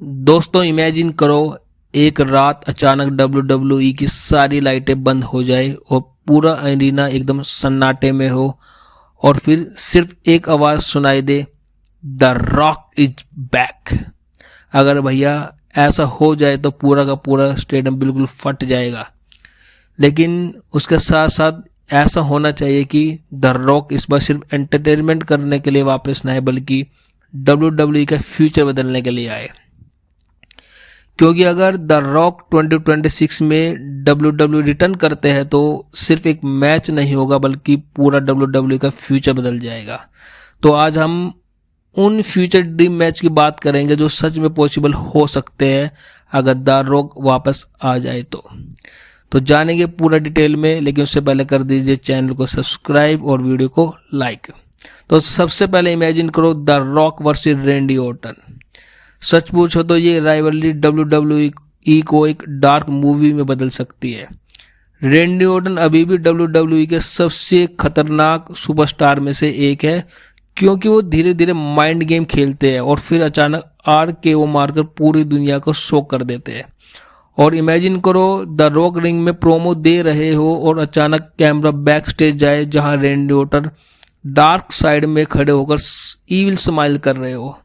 दोस्तों इमेजिन करो, एक रात अचानक WWE की सारी लाइटें बंद हो जाए और पूरा एरिना एकदम सन्नाटे में हो और फिर सिर्फ एक आवाज सुनाई दे, द रॉक इज बैक। अगर भैया ऐसा हो जाए तो पूरा का पूरा स्टेडियम बिल्कुल फट जाएगा। लेकिन उसके साथ साथ ऐसा होना चाहिए कि द रॉक इस बार सिर्फ एंटरटेनमेंट करने के लिए वापस ना आए, बल्कि WWE का फ्यूचर बदलने के लिए आए। क्योंकि अगर द रॉक 2026 में WWE रिटर्न करते हैं तो सिर्फ एक मैच नहीं होगा, बल्कि पूरा WWE का फ्यूचर बदल जाएगा। तो आज हम उन फ्यूचर ड्रीम मैच की बात करेंगे जो सच में पॉसिबल हो सकते हैं अगर द रॉक वापस आ जाए तो जानेंगे पूरा डिटेल में। लेकिन उससे पहले कर दीजिए चैनल को सब्सक्राइब और वीडियो को लाइक। तो सबसे पहले इमेजिन करो the Rock versus Randy Orton. सच पूछो तो ये राइवलरी WWE को एक डार्क मूवी में बदल सकती है। रेंडी ऑर्टन अभी भी WWE के सबसे खतरनाक सुपरस्टार में से एक है, क्योंकि वो धीरे धीरे माइंड गेम खेलते हैं और फिर अचानक RKO मारकर पूरी दुनिया को शॉक कर देते हैं। और इमेजिन करो द रॉक रिंग में प्रोमो दे रहे हो और अचानक कैमरा बैक स्टेज जाए जहां रेंडी ऑर्टन डार्क साइड में खड़े होकर ईविल स्माइल कर रहे हो।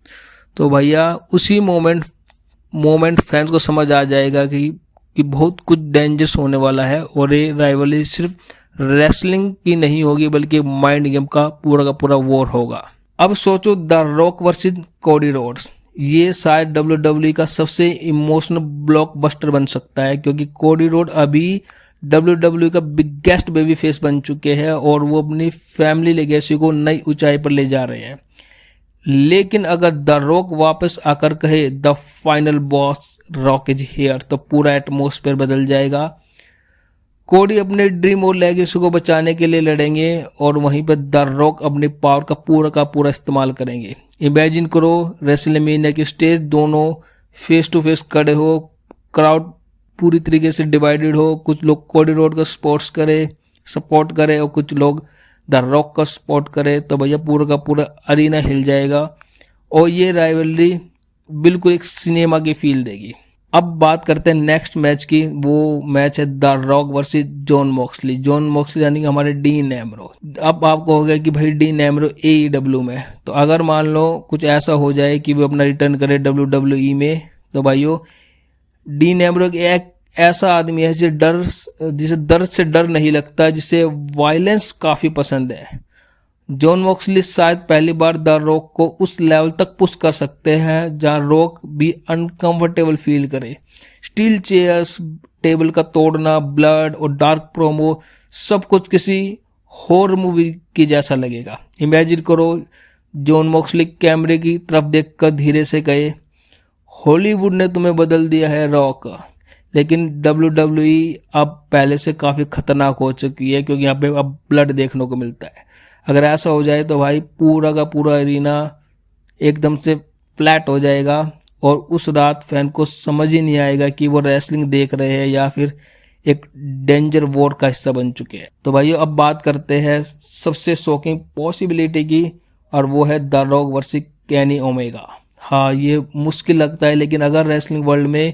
तो भैया उसी मोमेंट फैंस को समझ आ जाएगा कि बहुत कुछ डेंजरस होने वाला है और ये राइवलरी सिर्फ रेसलिंग की नहीं होगी, बल्कि माइंड गेम का पूरा वॉर होगा। अब सोचो the Rock versus Cody Rhodes. ये शायद WWE का सबसे इमोशनल ब्लॉकबस्टर बन सकता है, क्योंकि कोडी रोड अभी WWE का बिगेस्ट बेबी फेस बन चुके हैं और वो अपनी फैमिली लेगेसी को नई ऊंचाई पर ले जा रहे हैं। लेकिन अगर द रॉक वापस आकर कहे the final boss rock is here, तो पूरा एटमॉस्फेयर बदल जाएगा। कोडी अपने ड्रीम और लेगेसी को बचाने के लिए लड़ेंगे और वहीं पर द रॉक अपने पावर का पूरा इस्तेमाल करेंगे। इमेजिन करो रेसलमेनिया की स्टेज, दोनों फेस टू फेस खड़े हो, क्राउड पूरी तरीके से डिवाइडेड हो। कुछ लोग कोडी रोड का सपोर्ट करे और कुछ लोग द रॉक का सपोर्ट करे। तो भैया पूरा का पूरा अरीना हिल जाएगा और ये राइवलरी बिल्कुल एक सिनेमा की फील देगी। अब बात करते हैं नेक्स्ट मैच की। वो मैच है the Rock versus John Moxley यानी कि हमारे डीन एमब्रो। अब आपको हो गया कि भाई डीन एमब्रो AEW में, तो अगर मान लो कुछ ऐसा हो जाए कि वो अपना रिटर्न करे WWE में, तो भाइयों डीन एमब्रो एक ऐसा आदमी है जिसे दर्द से डर नहीं लगता, जिसे वायलेंस काफी पसंद है। जॉन मॉक्सली शायद पहली बार द रॉक को उस लेवल तक पुश कर सकते हैं जहां रॉक भी अनकंफर्टेबल फील करे। स्टील चेयर्स, टेबल का तोड़ना, ब्लड और डार्क प्रोमो, सब कुछ किसी हॉरर मूवी की जैसा लगेगा। इमेजिन करो जॉन मॉक्सली कैमरे की तरफ देखकर धीरे से कहे, हॉलीवुड ने तुम्हें बदल दिया है रॉक। लेकिन WWE अब पहले से काफी खतरनाक हो चुकी है, क्योंकि यहाँ पे अब ब्लड देखने को मिलता है। अगर ऐसा हो जाए तो भाई पूरा का पूरा एरिना एकदम से फ्लैट हो जाएगा और उस रात फैन को समझ ही नहीं आएगा कि वो रेसलिंग देख रहे हैं या फिर एक डेंजर वॉर का हिस्सा बन चुके हैं। तो भाइयों अब बात करते हैं सबसे शॉकिंग पॉसिबिलिटी की, और वो है the Rock versus Kenny Omega. हाँ, ये मुश्किल लगता है, लेकिन अगर रेसलिंग वर्ल्ड में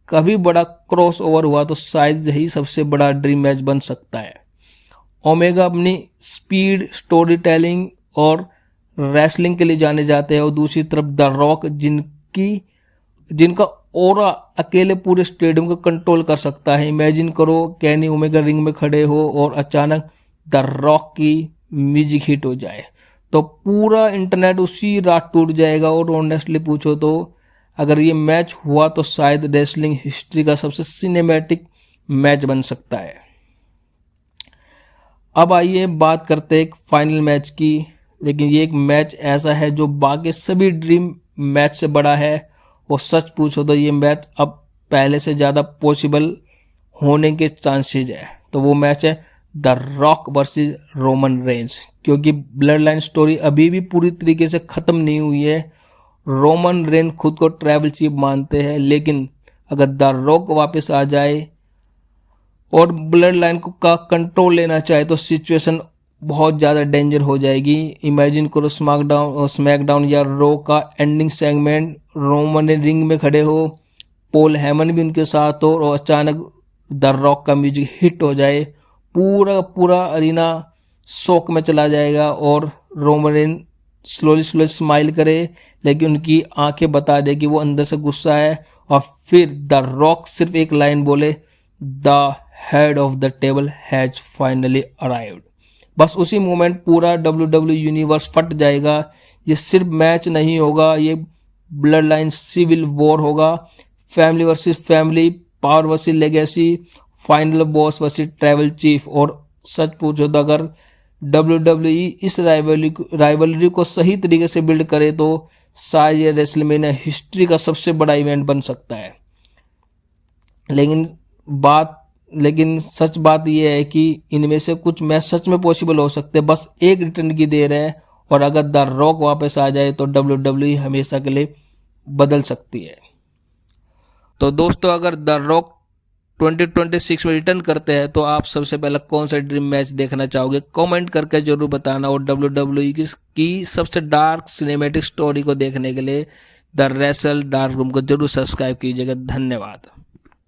कभी बड़ा क्रॉस ओवर हुआ तो शायद यही सबसे बड़ा ड्रीम मैच बन सकता है। ओमेगा अपनी स्पीड, स्टोरी टेलिंग और रेसलिंग के लिए जाने जाते हैं, और दूसरी तरफ द रॉक जिनका ऑरा अकेले पूरे स्टेडियम को कंट्रोल कर सकता है। इमेजिन करो केनी ओमेगा रिंग में खड़े हो और अचानक द रॉक की म्यूजिक हिट हो जाए, तो पूरा इंटरनेट उसी रात टूट जाएगा। और ऑनेस्टली पूछो तो अगर ये मैच हुआ तो शायद रेसलिंग हिस्ट्री का सबसे सिनेमैटिक मैच बन सकता है। अब आइए बात करते हैं एक फाइनल मैच की। लेकिन ये एक मैच ऐसा है जो बाकी सभी ड्रीम मैच से बड़ा है, और सच पूछो तो ये मैच अब पहले से ज़्यादा पॉसिबल होने के चांसेस है। तो वो मैच है the Rock versus Roman Reigns. क्योंकि ब्लड लाइन स्टोरी अभी भी पूरी तरीके से ख़त्म नहीं हुई है। रोमन रेन खुद को ट्राइबल चीफ मानते हैं, लेकिन अगर द रॉक वापस आ जाए और ब्लड लाइन का कंट्रोल लेना चाहे तो सिचुएशन बहुत ज़्यादा डेंजर हो जाएगी। इमेजिन करो स्मैकडाउन या रो का एंडिंग सेगमेंट, रोमन रिंग में खड़े हो, पॉल हेमन भी उनके साथ हो और अचानक द रॉक का म्यूजिक हिट हो जाए, पूरा पूरा अरीना शॉक में चला जाएगा और रोमन स्लोली स्माइल करे, लेकिन उनकी आंखें बता दे कि वो अंदर से गुस्सा है। और फिर द रॉक सिर्फ एक लाइन बोले, the head of the table has finally arrived. बस उसी मोमेंट पूरा WWE यूनिवर्स फट जाएगा। ये सिर्फ मैच नहीं होगा, ये ब्लड लाइन सिविल वॉर होगा, family versus family, power versus legacy, final boss versus travel chief. और सच पूछो तो अगर WWE इस राइवलरी को सही तरीके से बिल्ड करे तो शायद ये रेसलमेनिया हिस्ट्री का सबसे बड़ा इवेंट बन सकता है। लेकिन सच बात यह है कि इनमें से कुछ मैच सच में पॉसिबल हो सकते हैं, बस एक रिटर्न की देर है। और अगर द रॉक वापस आ जाए तो WWE हमेशा के लिए बदल सकती है। तो दोस्तों, अगर द रॉक 2026 में रिटर्न करते हैं तो आप सबसे पहले कौन सा ड्रीम मैच देखना चाहोगे, कमेंट करके जरूर बताना। और WWE की सबसे डार्क सिनेमैटिक स्टोरी को देखने के लिए द रेसल डार्क रूम को जरूर सब्सक्राइब कीजिएगा। धन्यवाद।